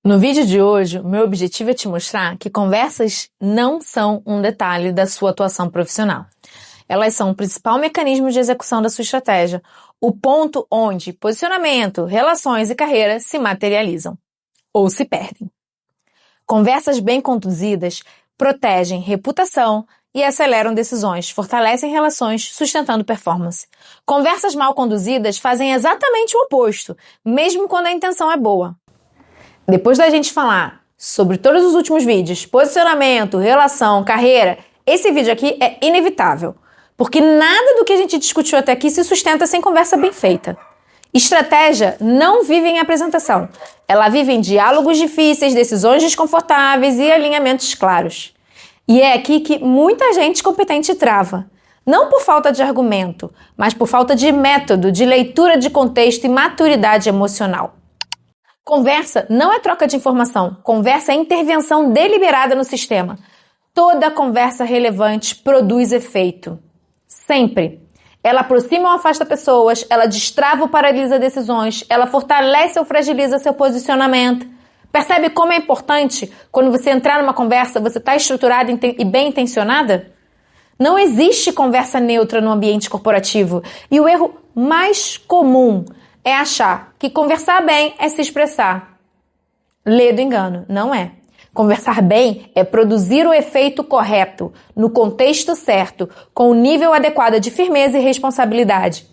No vídeo de hoje, o meu objetivo é te mostrar que conversas não são um detalhe da sua atuação profissional. Elas são o principal mecanismo de execução da sua estratégia, o ponto onde posicionamento, relações e carreira se materializam ou se perdem. Conversas bem conduzidas protegem reputação e aceleram decisões, fortalecem relações, sustentando performance. Conversas mal conduzidas fazem exatamente o oposto, mesmo quando a intenção é boa. Depois da gente falar sobre todos os últimos vídeos, posicionamento, relação, carreira, esse vídeo aqui é inevitável, porque nada do que a gente discutiu até aqui se sustenta sem conversa bem feita. Estratégia não vive em apresentação, ela vive em diálogos difíceis, decisões desconfortáveis e alinhamentos claros. E é aqui que muita gente competente trava. Não por falta de argumento, mas por falta de método, de leitura de contexto e maturidade emocional. Conversa não é troca de informação, conversa é intervenção deliberada no sistema. Toda conversa relevante produz efeito. Sempre. Ela aproxima ou afasta pessoas, ela destrava ou paralisa decisões, ela fortalece ou fragiliza seu posicionamento. Percebe como é importante quando você entrar numa conversa, você está estruturada e bem intencionada? Não existe conversa neutra no ambiente corporativo. E o erro mais comum é achar que conversar bem é se expressar. Lê do engano, não é. Conversar bem é produzir o efeito correto, no contexto certo, com o nível adequado de firmeza e responsabilidade.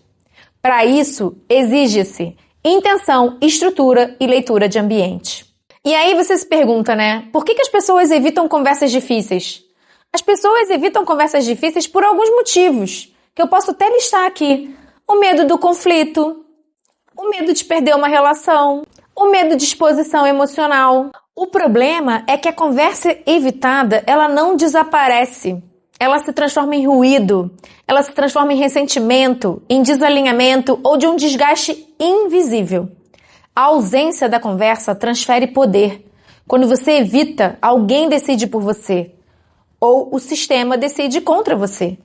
Para isso, exige-se intenção, estrutura e leitura de ambiente. E aí você se pergunta, né? Por que as pessoas evitam conversas difíceis? As pessoas evitam conversas difíceis por alguns motivos, que eu posso até listar aqui. O medo do conflito, o medo de perder uma relação, o medo de exposição emocional. O problema é que a conversa evitada, ela não desaparece. Ela se transforma em ruído, ela se transforma em ressentimento, em desalinhamento ou de um desgaste invisível. A ausência da conversa transfere poder. Quando você evita, alguém decide por você. Ou o sistema decide contra você.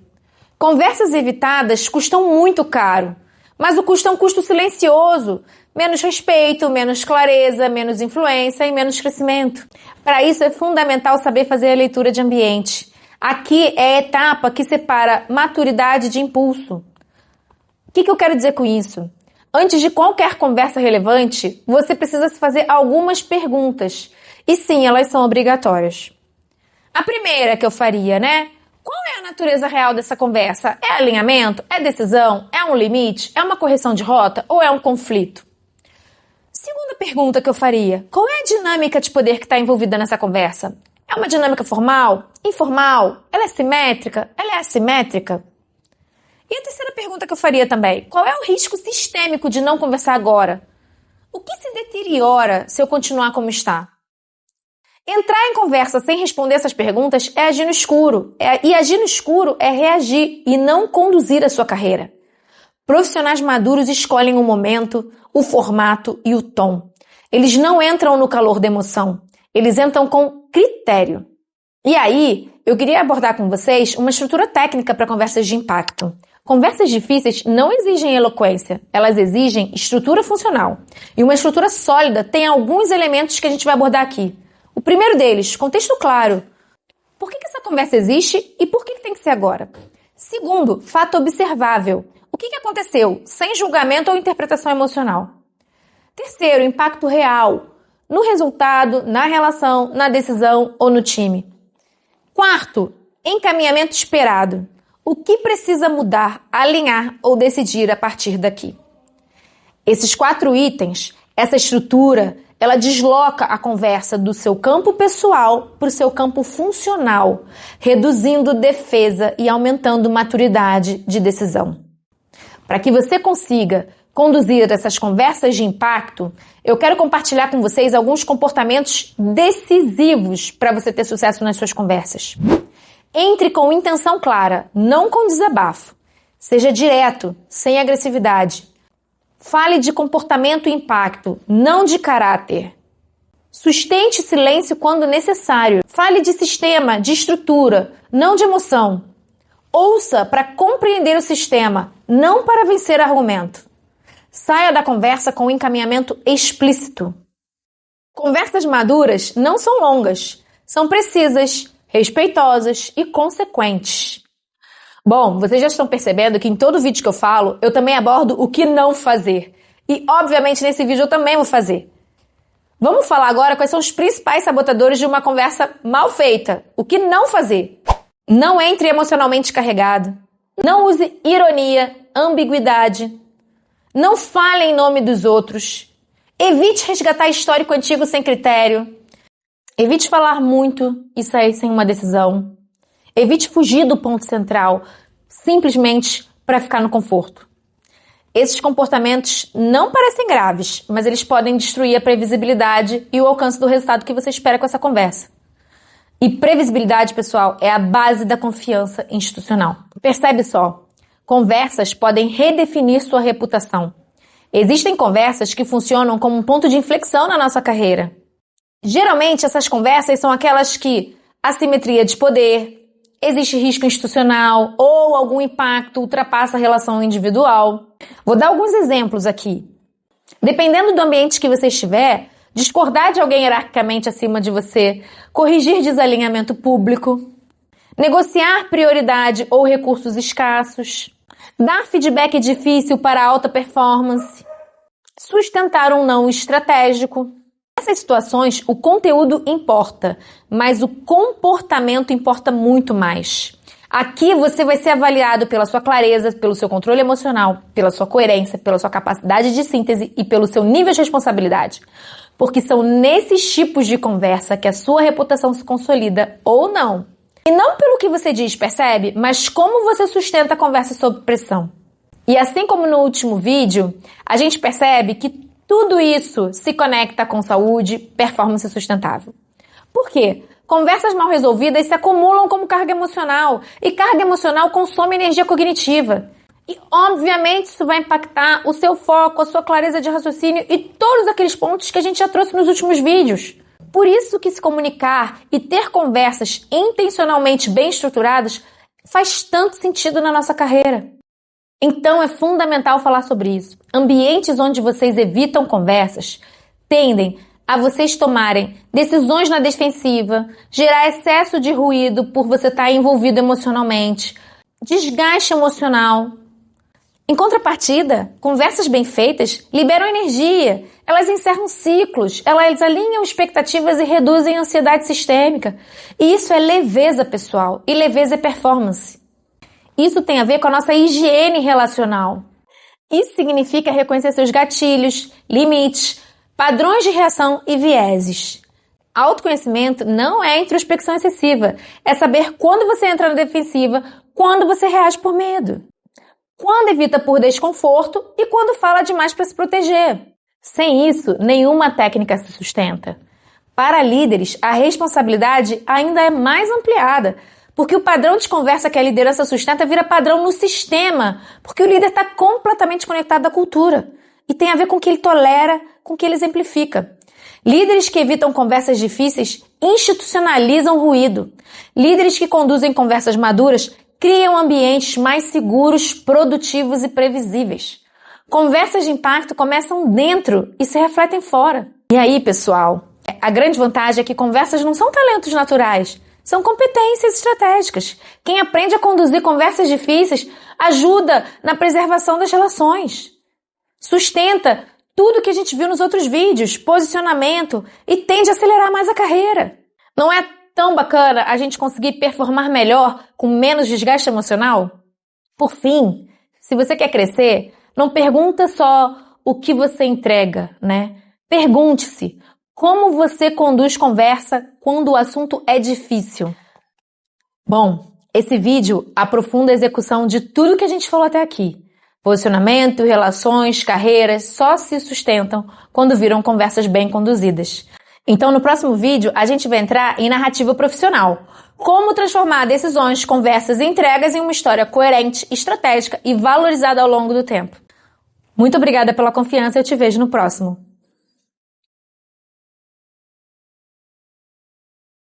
Conversas evitadas custam muito caro. Mas o custo é um custo silencioso. Menos respeito, menos clareza, menos influência e menos crescimento. Para isso é fundamental saber fazer a leitura de ambiente. Aqui é a etapa que separa maturidade de impulso. O que eu quero dizer com isso? Antes de qualquer conversa relevante, você precisa se fazer algumas perguntas. E sim, elas são obrigatórias. A primeira que eu faria, né? Qual é a natureza real dessa conversa? É alinhamento? É decisão? É um limite? É uma correção de rota? Ou é um conflito? Segunda pergunta que eu faria. Qual é a dinâmica de poder que está envolvida nessa conversa? É uma dinâmica formal? Informal? Ela é simétrica? Ela é assimétrica? E a terceira pergunta que eu faria também. Qual é o risco sistêmico de não conversar agora? O que se deteriora se eu continuar como está? Entrar em conversa sem responder essas perguntas é agir no escuro. E agir no escuro é reagir e não conduzir a sua carreira. Profissionais maduros escolhem o momento, o formato e o tom. Eles não entram no calor da emoção. Eles entram com critério. E aí, eu queria abordar com vocês uma estrutura técnica para conversas de impacto. Conversas difíceis não exigem eloquência, elas exigem estrutura funcional. E uma estrutura sólida tem alguns elementos que a gente vai abordar aqui. O primeiro deles, contexto claro. Por que essa conversa existe e por que tem que ser agora? Segundo, fato observável. O que aconteceu, sem julgamento ou interpretação emocional? Terceiro, impacto real. No resultado, na relação, na decisão ou no time. Quarto, encaminhamento esperado. O que precisa mudar, alinhar ou decidir a partir daqui? Esses 4 itens, essa estrutura, ela desloca a conversa do seu campo pessoal para o seu campo funcional, reduzindo defesa e aumentando maturidade de decisão. Para que você consiga conduzir essas conversas de impacto, eu quero compartilhar com vocês alguns comportamentos decisivos para você ter sucesso nas suas conversas. Entre com intenção clara, não com desabafo. Seja direto, sem agressividade. Fale de comportamento e impacto, não de caráter. Sustente silêncio quando necessário. Fale de sistema, de estrutura, não de emoção. Ouça para compreender o sistema, não para vencer argumento. Saia da conversa com um encaminhamento explícito. Conversas maduras não são longas, são precisas, respeitosas e consequentes. Bom, vocês já estão percebendo que em todo vídeo que eu falo, eu também abordo o que não fazer. E, obviamente, nesse vídeo eu também vou fazer. Vamos falar agora quais são os principais sabotadores de uma conversa mal feita. O que não fazer? Não entre emocionalmente carregado. Não use ironia, ambiguidade. Não fale em nome dos outros. Evite resgatar histórico antigo sem critério. Evite falar muito e sair sem uma decisão. Evite fugir do ponto central, simplesmente para ficar no conforto. Esses comportamentos não parecem graves, mas eles podem destruir a previsibilidade e o alcance do resultado que você espera com essa conversa. E previsibilidade, pessoal, é a base da confiança institucional. Percebe só, conversas podem redefinir sua reputação. Existem conversas que funcionam como um ponto de inflexão na nossa carreira. Geralmente, essas conversas são aquelas que assimetria de poder, existe risco institucional ou algum impacto ultrapassa a relação individual. Vou dar alguns exemplos aqui. Dependendo do ambiente que você estiver, discordar de alguém hierarquicamente acima de você, corrigir desalinhamento público, negociar prioridade ou recursos escassos, dar feedback difícil para alta performance, sustentar um não estratégico. Nessas situações, o conteúdo importa, mas o comportamento importa muito mais. Aqui você vai ser avaliado pela sua clareza, pelo seu controle emocional, pela sua coerência, pela sua capacidade de síntese e pelo seu nível de responsabilidade. Porque são nesses tipos de conversa que a sua reputação se consolida ou não. E não pelo que você diz, percebe? Mas como você sustenta a conversa sob pressão. E assim como no último vídeo, a gente percebe que tudo isso se conecta com saúde, performance sustentável. Por quê? Conversas mal resolvidas se acumulam como carga emocional, e carga emocional consome energia cognitiva. E, obviamente, isso vai impactar o seu foco, a sua clareza de raciocínio e todos aqueles pontos que a gente já trouxe nos últimos vídeos. Por isso que se comunicar e ter conversas intencionalmente bem estruturadas faz tanto sentido na nossa carreira. Então é fundamental falar sobre isso. Ambientes onde vocês evitam conversas tendem a vocês tomarem decisões na defensiva, gerar excesso de ruído por você estar envolvido emocionalmente, desgaste emocional. Em contrapartida, conversas bem feitas liberam energia, elas encerram ciclos, elas alinham expectativas e reduzem a ansiedade sistêmica. E isso é leveza, pessoal, e leveza é performance. Isso tem a ver com a nossa higiene relacional. Isso significa reconhecer seus gatilhos, limites, padrões de reação e vieses. Autoconhecimento não é introspecção excessiva, é saber quando você entra na defensiva, quando você reage por medo, quando evita por desconforto e quando fala demais para se proteger. Sem isso, nenhuma técnica se sustenta. Para líderes, a responsabilidade ainda é mais ampliada, porque o padrão de conversa que a liderança sustenta vira padrão no sistema, porque o líder está completamente conectado à cultura e tem a ver com o que ele tolera, com o que ele exemplifica. Líderes que evitam conversas difíceis institucionalizam ruído. Líderes que conduzem conversas maduras criam ambientes mais seguros, produtivos e previsíveis. Conversas de impacto começam dentro e se refletem fora. E aí, pessoal, a grande vantagem é que conversas não são talentos naturais, são competências estratégicas. Quem aprende a conduzir conversas difíceis ajuda na preservação das relações. Sustenta tudo que a gente viu nos outros vídeos, posicionamento, e tende a acelerar mais a carreira. Não é tão bacana a gente conseguir performar melhor com menos desgaste emocional? Por fim, se você quer crescer, não pergunta só o que você entrega, né? Pergunte-se como você conduz conversa quando o assunto é difícil. Bom, esse vídeo aprofunda a execução de tudo que a gente falou até aqui. Posicionamento, relações, carreiras só se sustentam quando viram conversas bem conduzidas. Então, no próximo vídeo, a gente vai entrar em narrativa profissional. Como transformar decisões, conversas e entregas em uma história coerente, estratégica e valorizada ao longo do tempo. Muito obrigada pela confiança e eu te vejo no próximo.